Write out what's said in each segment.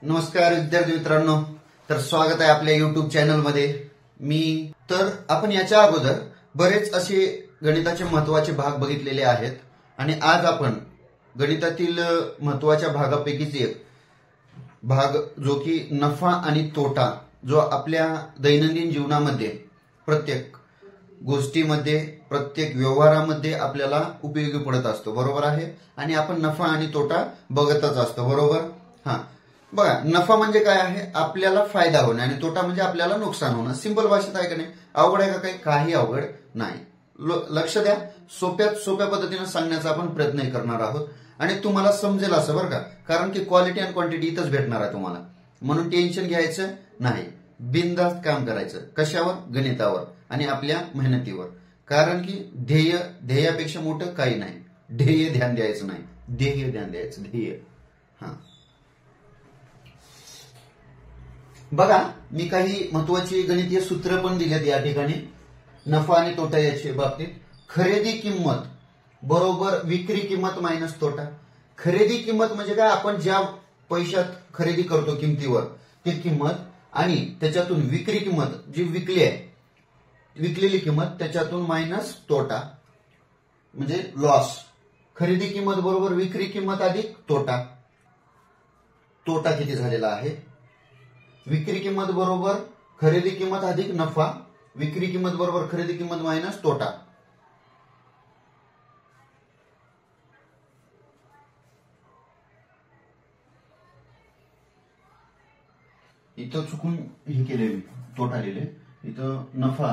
नमस्कार विद्यार्थी मित्रांनो, तर स्वागत आहे आपल्या युट्यूब चॅनलमध्ये। आपण याच्या अगोदर बरेच असे गणिताचे महत्वाचे भाग बघितलेले आहेत आणि आज आपण गणितातील महत्वाच्या भागापैकीच एक भाग जो की नफा आणि तोटा, जो आपल्या दैनंदिन जीवनामध्ये प्रत्येक गोष्टीमध्ये प्रत्येक व्यवहारामध्ये आपल्याला उपयोगी पडत असतो, बरोबर आहे। आणि आपण नफा आणि तोटा बघतच असतो, बरोबर। हां, बघा, नफा म्हणजे काय आहे, आपल्याला फायदा होणे, आणि तोटा म्हणजे आपल्याला नुकसान होणं। सिंपल भाषेत आहे का नाही? अवघड आहे का? काही अवघड नाही। लक्ष द्या, सोप्यात सोप्या पद्धतीने सांगण्याचा आपण प्रयत्न करणार आहोत आणि तुम्हाला समजेल असं, बरं का, कारण की क्वालिटी आणि क्वांटिटी इथंच भेटणार आहे तुम्हाला, म्हणून टेन्शन घ्यायचं नाही। बिनधास्त काम करायचं, कशावर? गणितावर आणि आपल्या मेहनतीवर, कारण की ध्येयापेक्षा मोठं काही नाही। ध्येय ध्यान द्यायचं नाही, ध्येय ध्यान द्यायचं, ध्येय। हा, बघा, मी काही महत्वाची गणितीय सूत्र पण दिलेत या ठिकाणी नफा आणि तोटा याच्या बाबतीत। खरेदी किंमत बरोबर विक्री किंमत मायनस तोटा। खरेदी किंमत म्हणजे काय? आपण ज्या पैशात खरेदी करतो किमतीवर ती किंमत, आणि त्याच्यातून विक्री किंमत जी विकली आहे, विकलेली किंमत, त्याच्यातून मायनस तोटा म्हणजे लॉस। खरेदी किंमत बरोबर विक्री किंमत अधिक तोटा। तोटा किती झालेला आहे? विक्री किंमत बरोबर खरेदी किंमत अधिक नफा, विक्री किंमत बरोबर खरेदी किंमत मायनस तोटा। इथं चुकून हे केले, तोटा लिहिले, इथं नफा।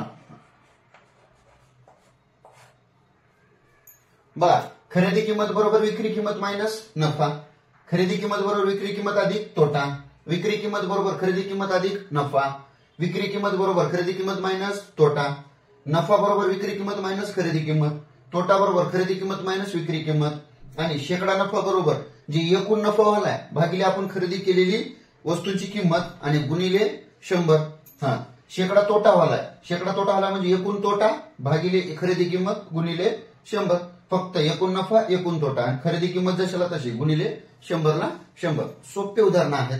बघा, खरेदी किंमत बरोबर विक्री किंमत मायनस नफा, खरेदी किंमत बरोबर विक्री किंमत अधिक तोटा, विक्री किंमत बरोबर खरेदी किंमत अधिक नफा, विक्री किंमत बरोबर खरेदी किंमत मायनस तोटा, नफा बरोबर विक्री किंमत मायनस खरेदी किंमत, तोटा बरोबर खरेदी किंमत मायनस विक्री किंमत, आणि शेकडा नफा बरोबर जी एकूण नफा व्हायला भागिले आपण खरेदी केलेली वस्तूंची किंमत आणि गुणिले 100। हा, शेकडा तोटा व्हायला, शेकडा तोटा व्हायला म्हणजे एकूण तोटा भागिले खरेदी किंमत गुणिले 100। फक्त एकूण नफा एकूण तोटा, आणि खरेदी किंमत जशाला तशी गुणिले 100 ला 100। सोपे उदाहरण आहेत,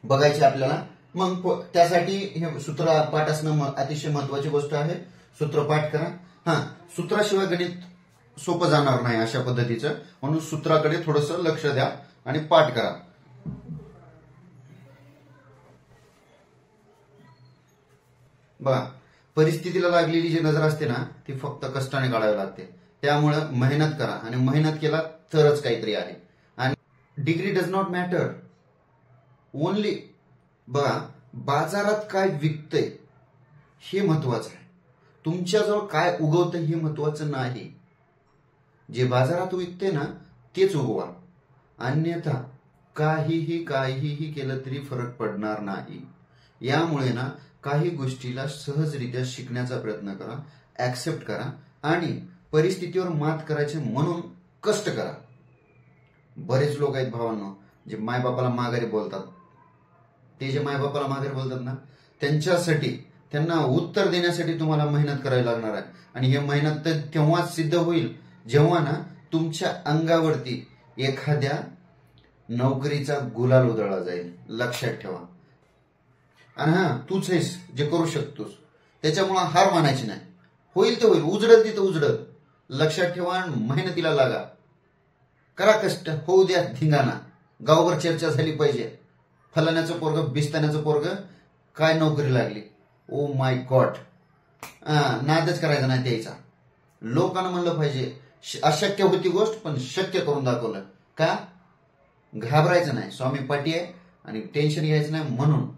बघायचे आपल्याला। मग त्यासाठी हे सूत्र पाठ असणं अतिशय महत्वाची गोष्ट आहे। सूत्र पाठ करा। हा, सूत्राशिवाय गणित सोपं जाणार नाही अशा पद्धतीचं, म्हणून सूत्राकडे थोडंसं लक्ष द्या आणि पाठ करा। बघा, परिस्थितीला लागलेली जी नजर असते ना, ती फक्त कष्टाने काढावी लागते। त्यामुळे मेहनत करा, आणि मेहनत केला तरच काहीतरी आहे। आणि degree does not matter, only, बघा, बाजारात काय विकतंय हे महत्वाचं आहे, तुमच्याजवळ काय उगवतं हे महत्वाचं नाही। जे बाजारात विकते ना तेच उगवा, अन्यथा काहीही केलं तरी फरक पडणार नाही। यामुळे ना काही गोष्टीला सहजरित्या शिकण्याचा प्रयत्न करा, ऍक्सेप्ट करा, आणि परिस्थितीवर मात करायचे म्हणून कष्ट करा। बरेच लोक आहेत भावांनो, जे मायबापाला माघारी बोलतात, ते जे मायबापाला माघारी बोलतात ना, त्यांच्यासाठी, त्यांना उत्तर देण्यासाठी तुम्हाला मेहनत करावी लागणार आहे। आणि हे मेहनत तर तेव्हाच सिद्ध होईल जेव्हा ना तुमच्या अंगावरती एखाद्या नोकरीचा गुलाल उधळला जाईल, लक्षात ठेवा। आणि हा, तूच आहेस जे करू शकतोस, त्याच्यामुळे हार मानायची नाही। होईल ते होईल, उजडल तिथं उजडल, लक्षात ठेवा, मेहनतीला लागा, करा कष्ट, होऊ द्या धिंगाणा, गावभर चर्चा झाली पाहिजे, फलाण्याचं पोरग बिस्ताण्याचं पोरग काय नोकरी लागली, ओ माय गॉड। नादच करायचा नाही द्यायचा, लोकांना म्हणलं पाहिजे अशक्य होती गोष्ट पण शक्य करून दाखवलं। का? घाबरायचं नाही, स्वामी पाठी आहे, आणि टेन्शन घ्यायचं नाही, म्हणून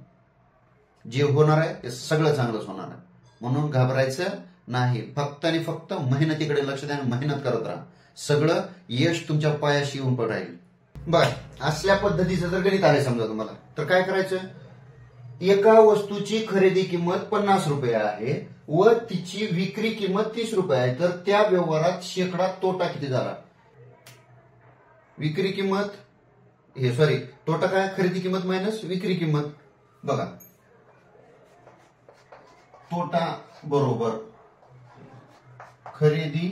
जे होणार आहे ते सगळं चांगलंच होणार आहे, म्हणून घाबरायचं नाही। फक्त आणि फक्त मेहनतीकडे लक्ष द्या, मेहनत करत राहा, सगळं यश तुमच्या पायाशी येऊन राहील। बघा, असल्या पद्धतीचं जर गणित आले समजा तुम्हाला, तर काय करायचं? एका वस्तूची खरेदी किंमत 50 रुपये आहे व तिची विक्री किंमत 30 रुपये आहे, तर त्या व्यवहारात शेकडा तोटा किती झाला? विक्री किंमत, तोटा काय? खरेदी किंमत मायनस विक्री किंमत। बघा, तोटा बरोबर खरेदी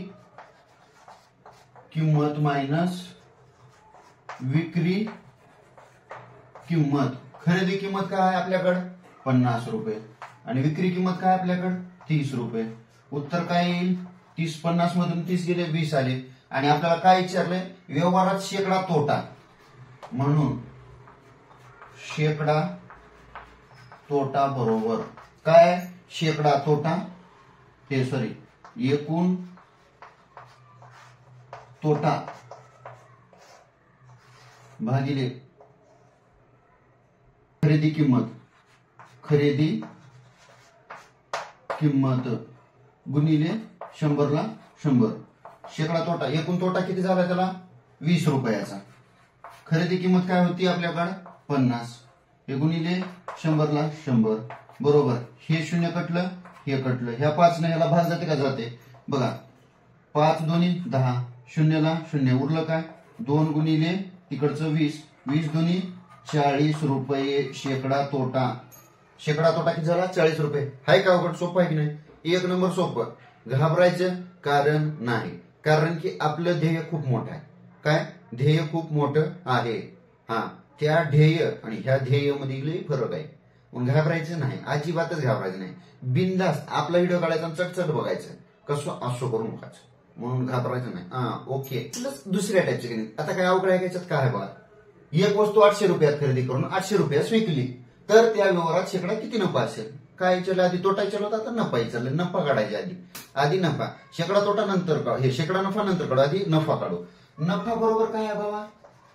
किंमत मायनस विक्री किंमत, खरेदी किंमत काय आहे आपल्याकडे 50 रुपये आणि विक्री किंमत काय आपल्याकडे 30 रुपये. उत्तर काय येईल? 30 50 मधून 30 गेले 20 आले आणि आपल्याला काय विचारलंय? व्यवहारात शेकडा तोटा, म्हणून शेकडा तोटा बरोबर काय? शेकडा तोटा एकूण तोटा भागिले खरेदी किंमत, खरेदी किंमत गुणिले 100 ला 100. शेकडा तोटा, एकूण तोटा किती झाला त्याला? 20 रुपयाचा. खरेदी किंमत काय होती आपल्याकडे 50, हे गुणिले 100 ला 100 बरोबर. हे शून्य कटलं, हे कटलं, ह्या 5 ने ह्याला भाग जाते का? जाते. बघा 5 दोन्ही 10, शून्यला शून्य उरलं काय? 2 गुणिले तिकडचं 20, 20 दोन्ही 40 रुपये शेकडा तोटा. शेकडा तोटा किती झाला? 40 रुपये. हाय का अवघड? सोपं आहे की नाही? एक नंबर सोपं. घाबरायचं कारण नाही, कारण की आपलं ध्येय खूप मोठं आहे. काय? ध्येय खूप मोठं आहे. हा, त्या ध्येय आणि ह्या ध्येय मध्ये फरक आहे. मग घाबरायचं नाही, अजिबातच घाबरायचं नाही. बिंदास आपला व्हिडिओ काढायचा आणि चटचट बघायचं, कसं असं करून बघायचं, म्हणून घाबरायचं नाही. ओके. दुसऱ्या टाईपचे गणित. आता काय अवघड आहे याच्यात? काय आहे बघा, एक वस्तू 800 रुपयात खरेदी करून 800 रुपयात विकली तर त्या व्यवहारात शेकडा किती नफा असेल? काय विचारलं? आधी तोटा विचारला होता, तर नफा विचारलं. नफा काढायचा आधी नफा. शेकडा तोटा नंतर काढू, हे शेकडा नफा नंतर काढू, आधी नफा काढू. नफा बरोबर काय आहे बाबा?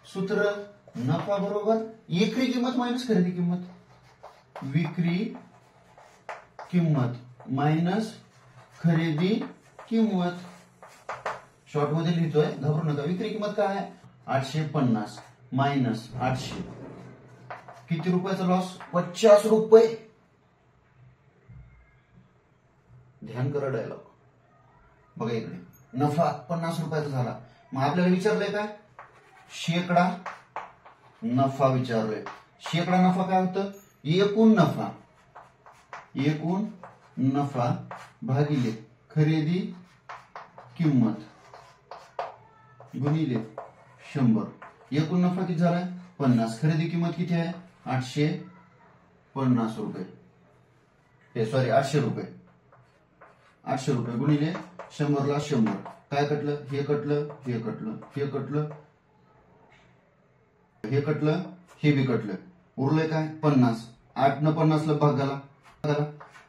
सूत्र नफा बरोबर विक्री किंमत मायनस खरेदी किंमत. विक्री किंमत मायनस खरेदी किंमत. शॉर्ट मध्ये लिहितोय, घाबरू नका. विक्री किंमत काय आहे? 850 मायनस 800. किती रुपयाचा लॉस? 50 रुपये. ध्यान करा डायलॉग. बघा इकडे नफा 50 रुपयाचा झाला. मग आपल्याला विचारलंय काय? शेकडा नफा विचारलोय. शेकडा नफा काय होतं? एकूण नफा, एकूण नफा भागिले खरेदी किंमत गुणिले 100. एकूण नफा किती झालाय? 50. खरेदी किंमत किती आहे? 850 रुपये. 800 रुपये. 800 रुपये गुणिले 100 ला 100. काय कटलं? हे कटलं, हे कटलं, हे कटलं, हे कटलं, हे बी कटलं. उरलंय काय? 50. 8 न 50 ला भाग झाला.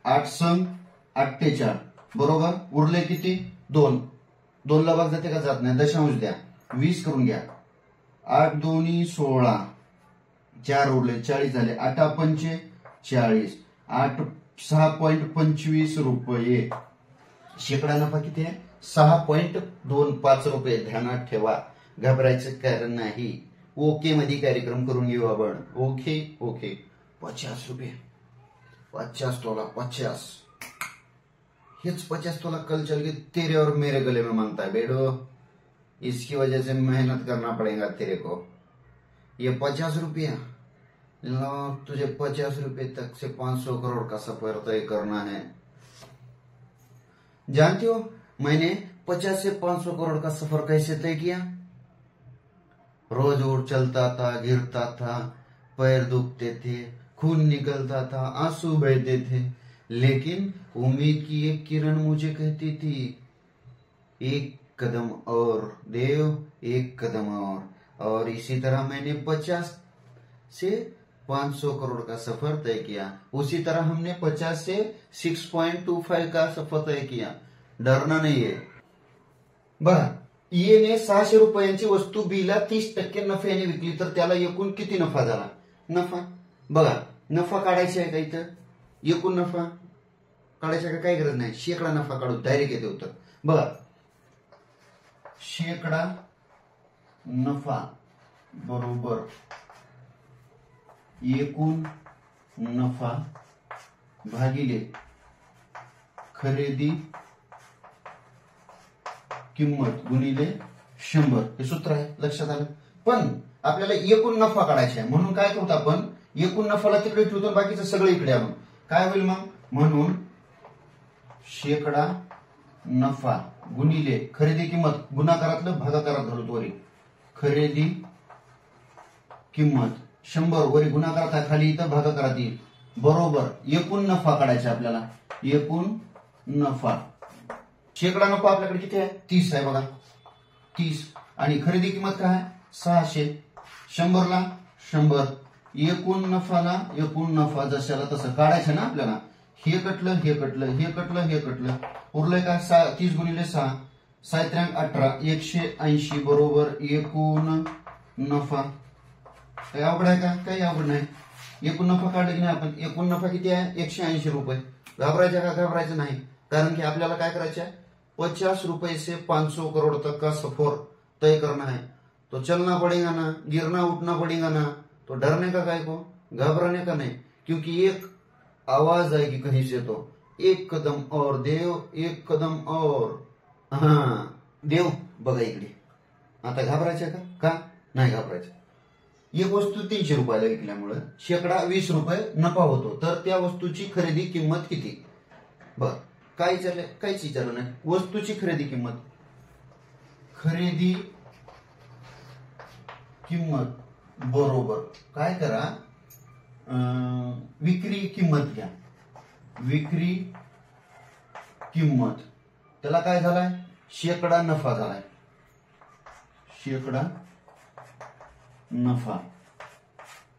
8 संग 48 बरोबर. उरले किती? 2. 2 ला भाग जाते का? जात नाही. दशांश द्या, 20 करून घ्या. 8 दोन्ही 16, 4 उरले, 40 झाले. 8 पंचे 40, 8 6.25 रुपये. शेकडा नफा किती आहे? 6.25 रुपये. ध्यानात ठेवा, घाबरायचं कारण नाही. ओके मध्ये कार्यक्रम करून घेऊ आपण. Okay okay. 50 रुपये, 50 तोला, 50. हेच 50 तोला कल चल के तेरे और मेरे गले में मांगता है बेडो. इसकी वजह से मेहनत करना पड़ेगा तेरे को. ये 50 रुपया लो, तुझे 50 रुपए तक से 500 करोड़ का सफर तय करना है. जानते हो मैंने 50 से 500 करोड़ का सफर कैसे तय किया? रोज उठ चलता था, गिरता था, पैर दुखते थे, खून निकलता था, आंसू बहते थे, लेकिन उम्मीद की एक किरण मुझे कहती थी, एक कदम और देव, एक कदम और इसी तरह मैंने 50 से 500 करोड़ का सफर तय किया. उसी तरह हमने 50 से 6.25 का सफर तय किया. डरना नहीं है. बघा, ए ने 600 रुपयांची वस्तू बीला 30% नफ्याने विकली तर त्याला एकूण किती नफा झाला? नफा. बघा, नफा काढायचा आहे का इथं? एकूण नफा काढायचा का? काही गरज नाही. शेकडा नफा काढू, डायरेक्ट येते उत्तर. बघा, शेकडा नफा बरोबर एकूण नफा भागिले खरेदी किंमत गुणिले 100. हे सूत्र आहे, लक्षात आलं. पण आपल्याला एकूण नफा काढायचा आहे, म्हणून काय करू आपण? एकूण नफाला तिकडे ठेवतो, बाकीचं सगळं इकडे आणून काय होईल मग? म्हणून शेकडा नफा गुणिले खरेदी किंमत, गुणाकारातलं भागाकारात घालतो वरी, खरेदी किंमत 100 वरी गुणाकारात आहे, खाली इथं भागाकारात येईल बरोबर एकूण नफा काढायचा आपल्याला. एकूण नफा शेकडा नफा आपल्याकडे किती आहे 30 आहे बघा 30 आणि खरेदी किंमत काय आहे 600. 100 ला 100 एकूण नफा जशाला तसं काढायचं ना आपल्याला. हे कटलं हे कटलं हे कटलं हे कटलं उरलंय का 30 गुणिले 6 7 18 180 बरोबर एकूण नफा. काही अवघड आहे का? काही अवघड नाही. एकूण नफा काढला की नाही आपण. एकूण नफा किती आहे 180 रुपये. घाबरायचं का? घाबरायचं नाही, कारण की आपल्याला काय करायचं आहे 50 रुपये से 500 करोड़ तक का सफर तय करना है. तो चलना पड़ेगा ना, गिरना उठना पड़ेगा ना, तो डरने का काय को, घबराने का नहीं, क्योंकि एक आवाज आएगी कहीं से तो एक कदम और देव एक कदम और. हाँ देव बघा इकडे. आता घाबरायचं का? नाही घाबरायचं. एक वस्तू 300 रुपयाला विकल्यामुळे शेकडा 20 रुपये नफा होतो. तर त्या वस्तूची खरेदी किंमत किती? बर काय विचारलंय? काहीच विचारलं नाही. वस्तूची खरेदी किंमत बरोबर काय करा विक्री किंमत घ्या. विक्री किंमत त्याला काय झालाय शेकडा नफा झालाय. शेकडा नफा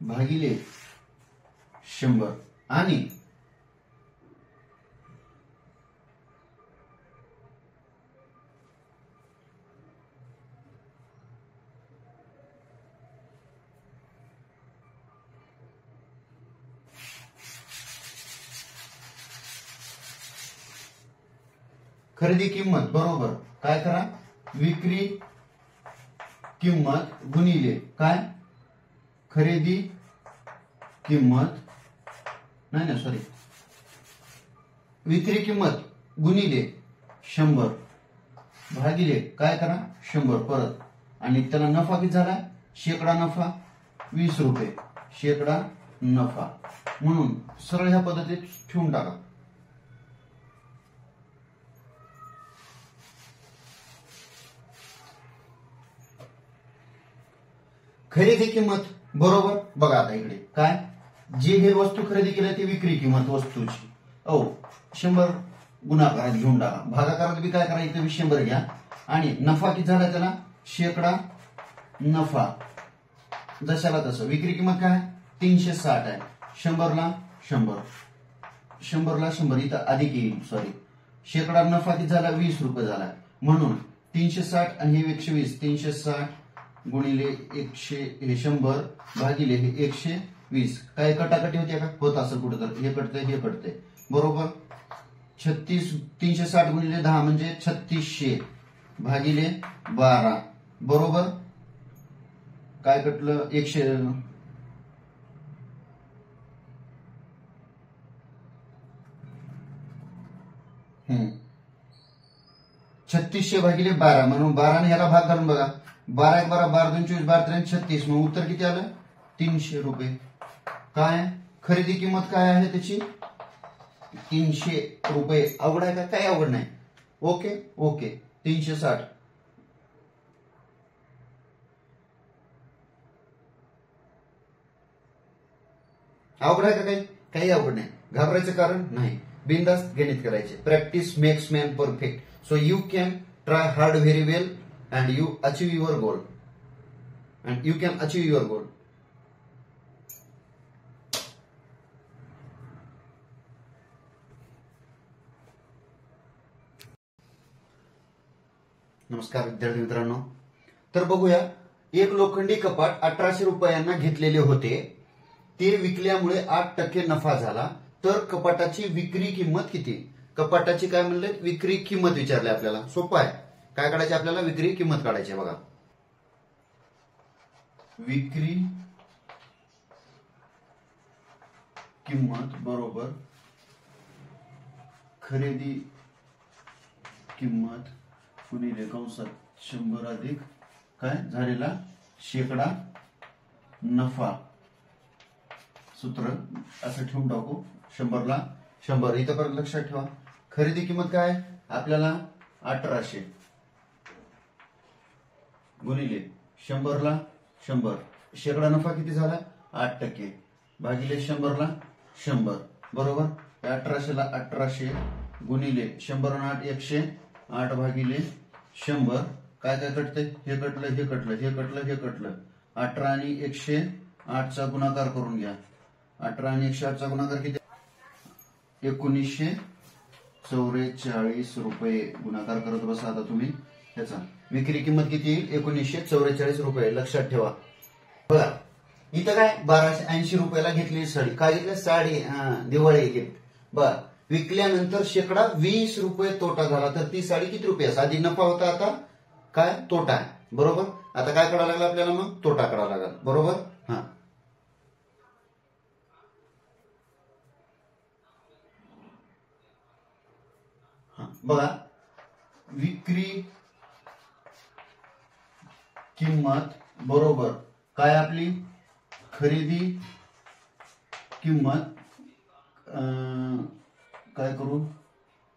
भागिले 100 आणि खरेदी किंमत बरोबर काय करा विक्री किंमत गुणिले काय खरेदी किंमत नाही सॉरी विक्री किंमत गुणिले 100 भागिले काय करा 100 परत आणि त्याला नफा किती झाला शेकडा नफा 20 रुपये. शेकडा नफा म्हणून सरळ ह्या पद्धतीत ठेवून टाका. खरेदी किंमत बरोबर बघा आता इकडे काय जे हे वस्तू खरेदी केली ती विक्री किंमत वस्तूची 100 गुणाकारात घेऊन टाका. भागाकारात बी काय करा इथे 100 घ्या आणि नफा किती झाला त्याला शेकडा नफा जशाला तसं. विक्री किंमत काय 360 आहे. 100 ला 100 इथं अधिक येईल सॉरी. शेकडा नफा किती झाला 20 रुपये झाला म्हणून 360 आणि हे 120 360 गुणिले 100 भागिले 120 काय कटाकटी होते का होत असं कुठं तर हे कटतंय बरोबर. 360 गुणिले 10 म्हणजे 3600 भागिले 12 बरोबर काय कटलं 3600 भागिले 12 म्हणून 12 ने ह्याला भाग घालून बघा 12 12 12 2 24 12 3 36 मग उत्तर किती आलं 300 रुपये. काय खरेदी किंमत काय आहे त्याची 300 रुपये. अवघड आहे का? काही अवघड नाही. ओके 360 अवघड आहे का? काही अवघड नाही. घाबरायचं कारण नाही. बिंदास गणित करायचे. Practice makes man perfect. So you can try hard very well and you achieve your goal and you can achieve your goal. नमस्कार विद्यार्थी मित्रांनो. तर बघूया एक लोखंडी कपाट 1800 रुपयांना घेतलेले होते. ते विकल्यामुळे 8% नफा झाला. तर कपाटाची विक्री किंमत किती? कपाटाची काय म्हणले विक्री किंमत विचारली आपल्याला. सोपं आहे. काय काढायचे आपल्याला विक्री किंमत काढायची बघा. विक्री किंमत बरोबर खरेदी किंमत गुणिले कंसात 100 अधिक काय झालेला शेकडा नफा. सूत्र असं ठेवून टाकू 100 ला 100 इथं परत लक्षात ठेवा. खरेदी किंमत काय आपल्याला 1800 गुणिले 100 ला 100 शेकडा नफा किती झाला 8% भागिले 100 ला 100 बरोबर. 1800 ला 1800 गुणिले 100 आणि 8 108 भागिले 100. काय काय कटते? हे कटलं, हे कटलं, हे कटलं, हे कटलं. 18 आणि 108 चा गुणाकार करून घ्या. 18 आणि 108 चा गुणाकार किती? 1944 रुपये. गुणाकार करत बसा आता तुम्ही ह्याचा. विक्री किंमत किती येईल? 1944 रुपये. लक्षात ठेवा. बघा इथं काय 1280 रुपयाला घेतली साडी. काय घेतली? साडी. दिवाळी गिफ्ट. बर, विकल्यानंतर शेकडा 20 रुपये तोटा झाला. तर ती साडी किती रुपये? आधी नफा होता, आता काय? तोटा आहे. बरोबर. आता काय करावं लागलं आपल्याला? मग तोटा करावा लागला. बरोबर. बघा विक्री किंमत बरोबर काय आपली खरेदी किंमत. काय करू?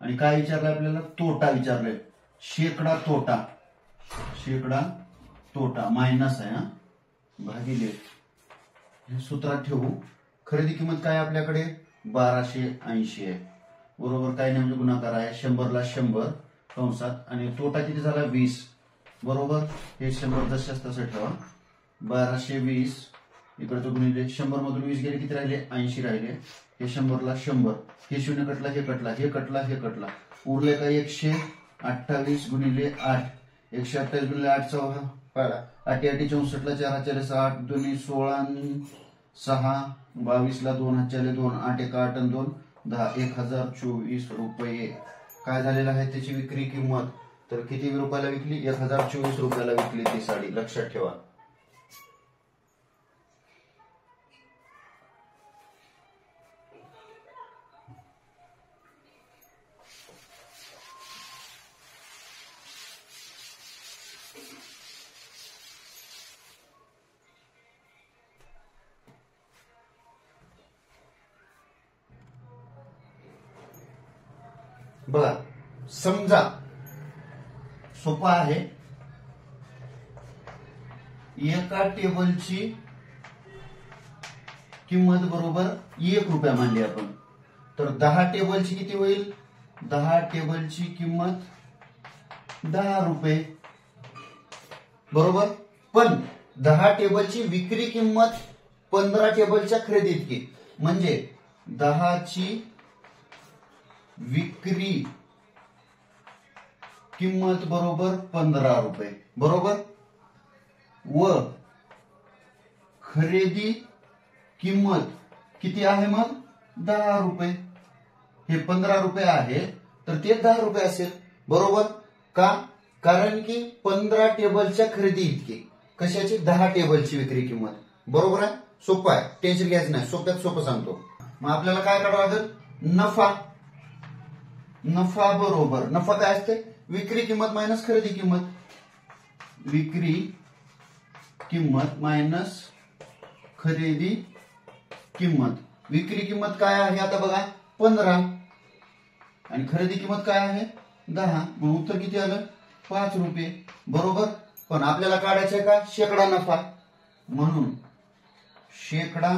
आणि काय विचारलंय आपल्याला? तोटा विचारलंय. शेकडा तोटा. शेकडा तोटा मायनस आहे भागिले. हे सूत्रात ठेवू. खरेदी किंमत काय आपल्याकडे? 1280 आहे. बरोबर. काय नाही म्हणजे गुणाकार आहे. 100 ला 100 कंसात. आणि तोटा किती झाला? 20. बरोबर. हे 100 जशाच तसं ठेवा. 1220 इकडचं गुणिले 100 मधून 20 गेले किती राहिले? 80 राहिले. हे 100 ला 100. हे शून्य कटला, हे कटला, हे कटला, हे कटला. उरले का? 128 गुणिले 8. 128 गुणिले 8 चा पाडा. 8 8 64 ला 4 4 8 2 16 6 22 ला 2 हात 2 8 1 8 आणि 2 10. 1024 रुपये काय झालेलं आहे त्याची विक्री किंमत. तर किती रुपयाला विकली? 1024 रुपयाला विकली ती साडी. लक्षात ठेवा. बघा समजा सोपा आहे. एका टेबलची किंमत बरोबर 1 रुपया मानली आपण. तर 10 टेबलची किती होईल? 10 टेबलची किंमत 10 रुपये. बरोबर. पण 10 टेबलची विक्री किंमत 15 टेबलच्या खरेदी इतकी. म्हणजे 10 ची विक्री किंमत बरोबर 15 रुपये. बरोबर. व खरेदी किंमत किती आहे मग? 10 रुपये. हे 15 रुपये आहे तर ते 10 रुपये असेल. बरोबर. का? कारण की 15 टेबलच्या खरेदी इतकी. कशाची? 10 टेबलची विक्री किंमत. बरोबर आहे. सोपं आहे. टेन्शन घ्यायचं नाही. सोप्यात सोपं सांगतो. मग आपल्याला काय करावं लागेल? नफा. नफा बरोबर. नफा काय असते? विक्री किंमत मायनस खरेदी किंमत. विक्री किंमत मायनस खरेदी किंमत. विक्री किंमत काय आहे आता बघा? 15 आणि खरेदी किंमत काय आहे? 10. मग उत्तर किती आलं? 5 रुपये. बरोबर. पण आपल्याला काढायचं आहे का? शेकडा नफा. म्हणून शेकडा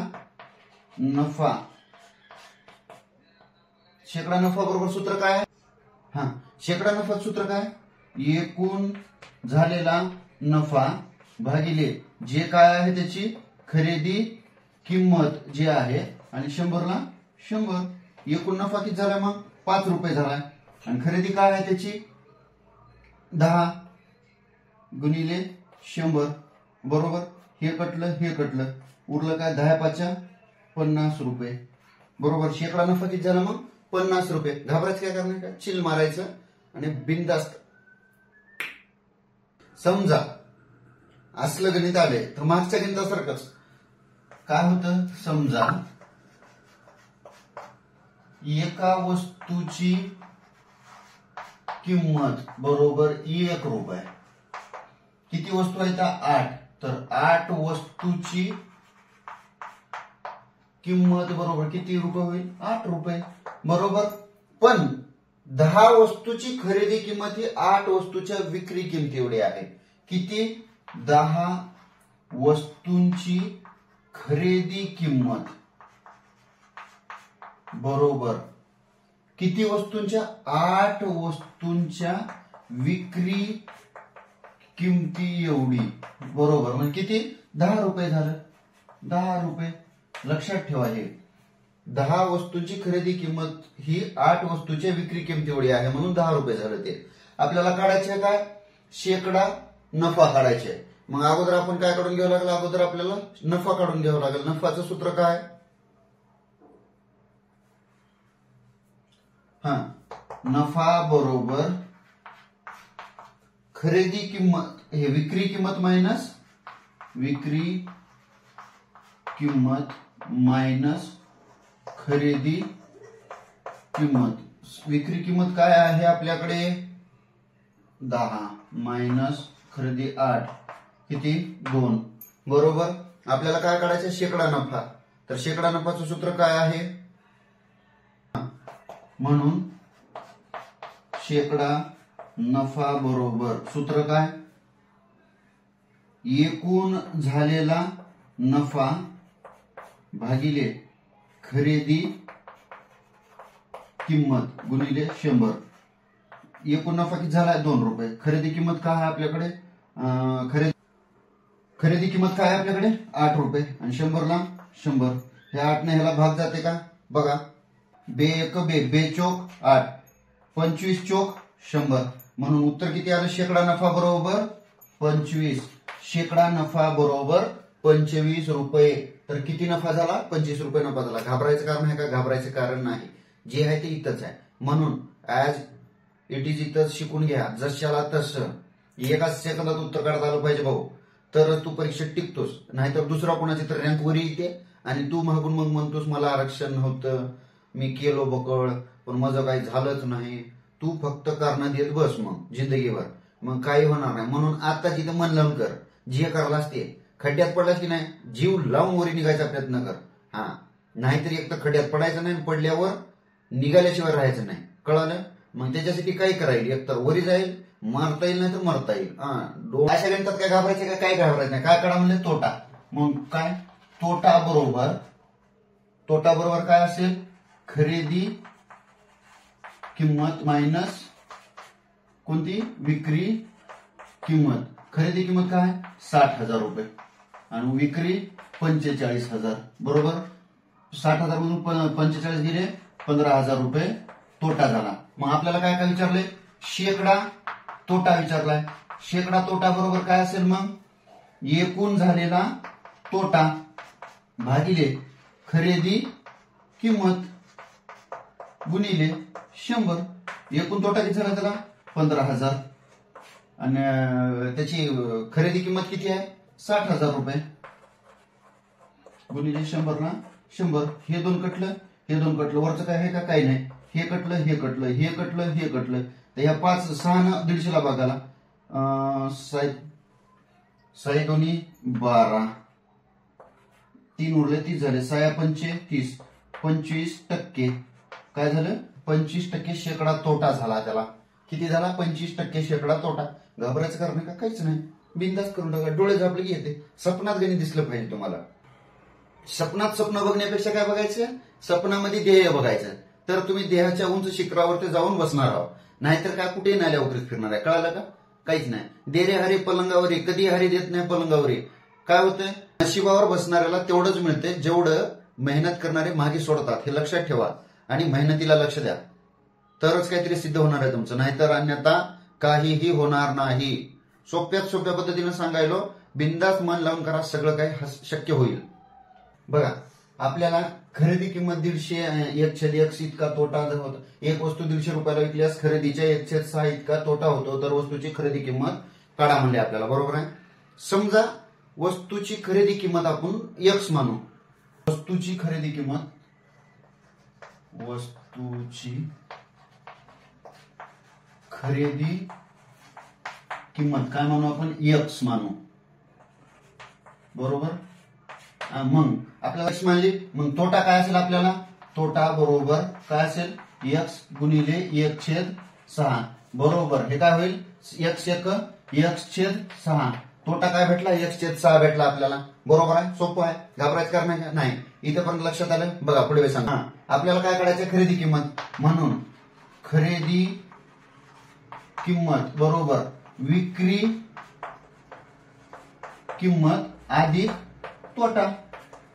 नफा. शेकडा नफा बरोबर सूत्र काय आहे? शेकडा नफा सूत्र काय? एकूण झालेला नफा भागिले जे काय आहे त्याची खरेदी किंमत जी आहे आणि 100 ला 100. एकूण नफा किती झाला मग? 5 रुपये झाला. आणि खरेदी काय आहे त्याची? 10 गुणिले 100. बरोबर. हे कटलं, हे कटलं. उरलं काय? 10 5 50 रुपये. बरोबर. शेकडा नफा किती झाला मग? 50 रुपये. घाबरायचं काय करणार का? चिल मारायचं आणि बिनधास्त. समजा असलं गणित आले तर मागच्या गणितासारखंच काय होतं? समजा एका वस्तूची किंमत बरोबर 1 रुपये. किती वस्तू आहेत? 8. तर 8 वस्तूची किंमत बरोबर किती रुपये होईल? 8 रुपये. बरोबर. पण 10 वस्तूची खरेदी किंमत ही 8 वस्तूच्या विक्री किंमती एवढी आहे. किती? 10 वस्तूंची खरेदी किंमत बरोबर किती वस्तूंच्या 8 वस्तूंच्या विक्री किमती एवढी बरोबर म्हणजे किती 10 रुपये झालं 10 रुपये लक्षात ठेवा हे 10 वस्तूंची खरेदी किंमत ही 8 वस्तूंच्या विक्री किमती एवढी आहे म्हणून 10 रुपये झालं ते आपल्याला काढायचे काय शेकडा नफा काढायचे मग अगोदर आपण काय काढून घ्यावं लागेल अगोदर आपल्याला नफा काढून घ्यावं लागेल नफाचं सूत्र काय नफा बरोबर खरेदी किंमत हे विक्री किंमत मायनस विक्री किंमत मायनस खरेदी किंमत विक्री किंमत काय आहे आपल्याकडे 10 मायनस खरेदी 8 किती 2 बरोबर आपल्याला काय काढायचं शेकडा नफा तर शेकडा नफाचं सूत्र काय आहे म्हणून शेकडा नफा बरोबर सूत्र काय एकूण झालेला नफा भागिले खरेदी किंमत गुणिले 100 एकूण नफा किती झाला 2 रुपये खरेदी किंमत काय आहे आपल्याकडे खरेदी किंमत काय आहे आपल्याकडे 8 रुपये आणि 100 ला 100 हे 8 ने ह्याला भाग जाते का बघा बे एक बे चोक 8 25 चोक 100 म्हणून उत्तर किती आलं शेकडा नफा बरोबर 25 शेकडा नफा बरोबर 25 रुपये तर किती नफा झाला 25 रुपये नफा झाला घाबरायचं कारण आहे का घाबरायचं कारण नाही जे आहे ते इथंच आहे म्हणून ऍज इट इज इथंच शिकून घ्या जशाला तसं एकाच सेकंदात उत्तर काढता आलं पाहिजे भाऊ तरच तू परीक्षेत टिकतोस नाहीतर दुसरा कोणाची तर रँक वर येते आणि तू मागून मग म्हणतोस मला आरक्षण नव्हतं मी केलो बकळ पण माझं काही झालंच नाही तू फक्त कारण देत बस मग जिंदगीवर मग काही होणार नाही म्हणून आता तिथं मन लावून कर जे करायलाच ते खड्ड्यात पडलास की नाही जीव लावून वरी निघायचा प्रयत्न कर नाहीतर एक तर खड्ड्यात पडायचं नाही पडल्यावर निघाल्याशिवाय राहायचं नाही कळालं मग त्याच्यासाठी काय करायला एक तर वरी जाईल मारता येईल नाही तर मरता येईल अशा गणितात काय घाबरायचं का काय घाबरायचं नाही काय करा म्हणले तोटा मग काय तोटा बरोबर काय असेल खरेदी किंमत मायनस कोणती विक्री किंमत खरेदी किंमत काय 60,000 रुपये आणि विक्री 45,000 बरोबर 60,000 मधून 45 गेले 15,000 रुपये तोटा झाला मग आपल्याला काय काय विचारले शेकडा तोटा विचारलाय शेकडा तोटा बरोबर काय असेल मग एकूण झालेला तोटा भागिले खरेदी किंमत गुणिले 100 एकूण तोटा किती झाला त्याला 15,000 आणि त्याची खरेदी किंमत किती आहे 60,000 रुपये गुणिले 100 ना 100 हे दोन कटलं वरचं काय आहे का काही नाही हे कटलं तर ह्या 5 6 न 150 ला बघायला 6 दोन्ही 12 3 उरले 30 झाले 6 पंचे 30 25% काय झालं 25% शेकडा तोटा झाला त्याला किती झाला 25% शेकडा तोटा घाबरायचं कारण का काहीच नाही बिंदास करून टाका डोळे झापले की येते स्वप्नात गणित दिसलं पाहिजे तुम्हाला स्वप्नात स्वप्न बघण्यापेक्षा काय बघायचं स्वप्नामध्ये ध्येय बघायचं तर तुम्ही देहाच्या उंच शिखरावरती जाऊन बसणार आहोत नाहीतर काय कुठेही नाल्या उकरीत फिरणार आहे कळालं का काहीच नाही दे रे हरी पलंगावरी कधी हरी देत नाही पलंगावरी काय होतंय नशिबावर बसणाऱ्याला तेवढंच मिळते जेवढं मेहनत करणारे मागे सोडतात हे लक्षात ठेवा आणि मेहनतीला लक्ष द्या तरच काहीतरी सिद्ध होणार आहे तुमचं नाहीतर अन्यथा काहीही होणार नाही सोप्यात सोप्या पद्धतीने सांगायलो बिंदास मन लावून करा सगळं काही शक्य होईल बघा आपल्याला खरेदी किंमत 1/100 इतका तोटा होतो एक वस्तू 150 रुपयाला विकल्यास खरेदीच्या 1/6 इतका तोटा होतो तर वस्तूची खरेदी किंमत काढा म्हणले आपल्याला बरोबर आहे समजा वस्तूची खरेदी किंमत आपण X मानू वस्तूची खरेदी किंमत काय मानू आपण X मानू बरोबर मग आपल्याला X मानली मग तोटा काय असेल आपल्याला तोटा बरोबर काय असेल X गुणिले 1/6 बरोबर हे काय होईल X1 X/6 तोटा काय भेटला, x/6 भेटला आपल्याला. बरोबर आहे, सोपं आहे, घाबरायचं कारण नाही. इथे पण लक्षात आलं. बघा पुढे सांगा. आपल्याला काय काढायचं, खरेदी किंमत. म्हणून खरेदी किंमत बरोबर विक्री किंमत अधिक तोटा.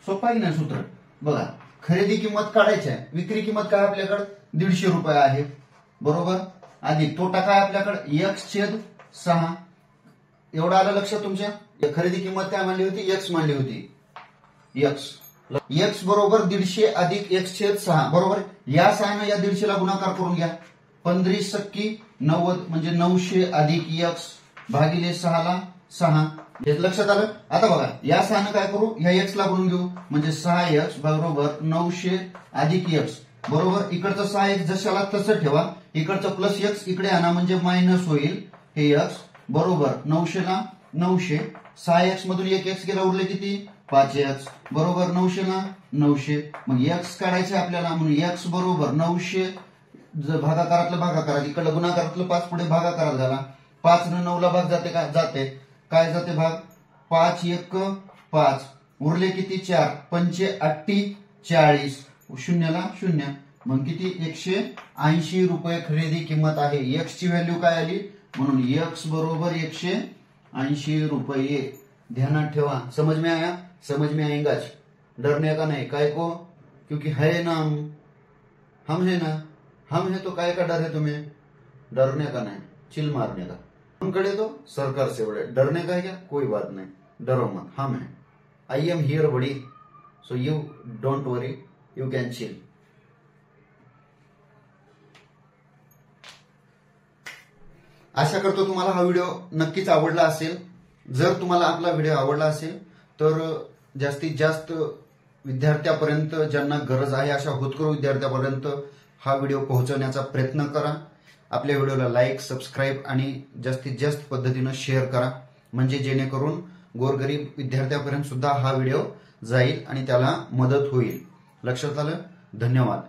सोपं आहे ना सूत्र. बघा खरेदी किंमत काढायची आहे, विक्री किंमत काय आपल्याकडे 150 रुपये आहे. बरोबर, अधिक तोटा काय आपल्याकडे x/6. एवढं आलं लक्षात तुमच्या. खरेदी किंमत काय मांडली होती, x मांडली होती. x बरोबर 150 अधिक x/6. बरोबर, या 6 या 150 ला गुणाकार करून घ्या. 15 सक्की 90 म्हणजे 900 अधिक x भागिले 6 ला 6. हे लक्षात आलं. आता बघा या 6 काय करू, या x ला गुणून घेऊ म्हणजे 6x बरोबर 900 अधिक x. बरोबर, इकडचं 6x जशाला तसं ठेवा, इकडचं प्लस x इकडे आणा म्हणजे मायनस होईल. हे x बरोबर 900 ला 900, 6x मधून एक x गेला, उरले किती 5x. बरोबर 900 ला 900. मग x काढायचे आपल्याला, म्हणून x बरोबर 900 भागाकारातलं भागाकारात, इकडलं गुणाकारातलं 5 पुढे भागाकारात झाला. 5 न 9 ला भाग जाते का, जाते. काय जाते भाग, 5 1 5, उरले किती 4, 5 8 40, शून्याला 0. मग किती 180 रुपये खरेदी किंमत आहे. x ची व्हॅल्यू काय आली, म्हणून x बरोबर 180 रुपये. ध्यानात ठेवा. समझ में आया, समझ में आएगा, डरने का नहीं. काय को, क्योंकि है ना हम है ना, हम है तो काय का डर है तुम्हें, डरने का नहीं, चिल मारने का. हम खड़े तो सरकार से बड़े, डरने का है क्या, कोई बात नहीं, डरो मत, हम है. I am here buddy, so you don't worry, you can chill. आशा करतो तुम्हाला हा व्हिडिओ नक्कीच आवडला असेल. जर तुम्हाला आपला व्हिडिओ आवडला असेल तर जास्तीत जास्त विद्यार्थ्यापर्यंत, ज्यांना गरज आहे अशा होतकरू विद्यार्थ्यापर्यंत हा व्हिडिओ पोहोचवण्याचा प्रयत्न करा. आपल्या व्हिडिओला लाईक, सबस्क्राईब आणि जास्तीत जास्त पद्धतीनं शेअर करा, म्हणजे जेणेकरून गोरगरीब विद्यार्थ्यापर्यंत सुद्धा हा व्हिडिओ जाईल आणि त्याला मदत होईल. लक्षात आलं. धन्यवाद.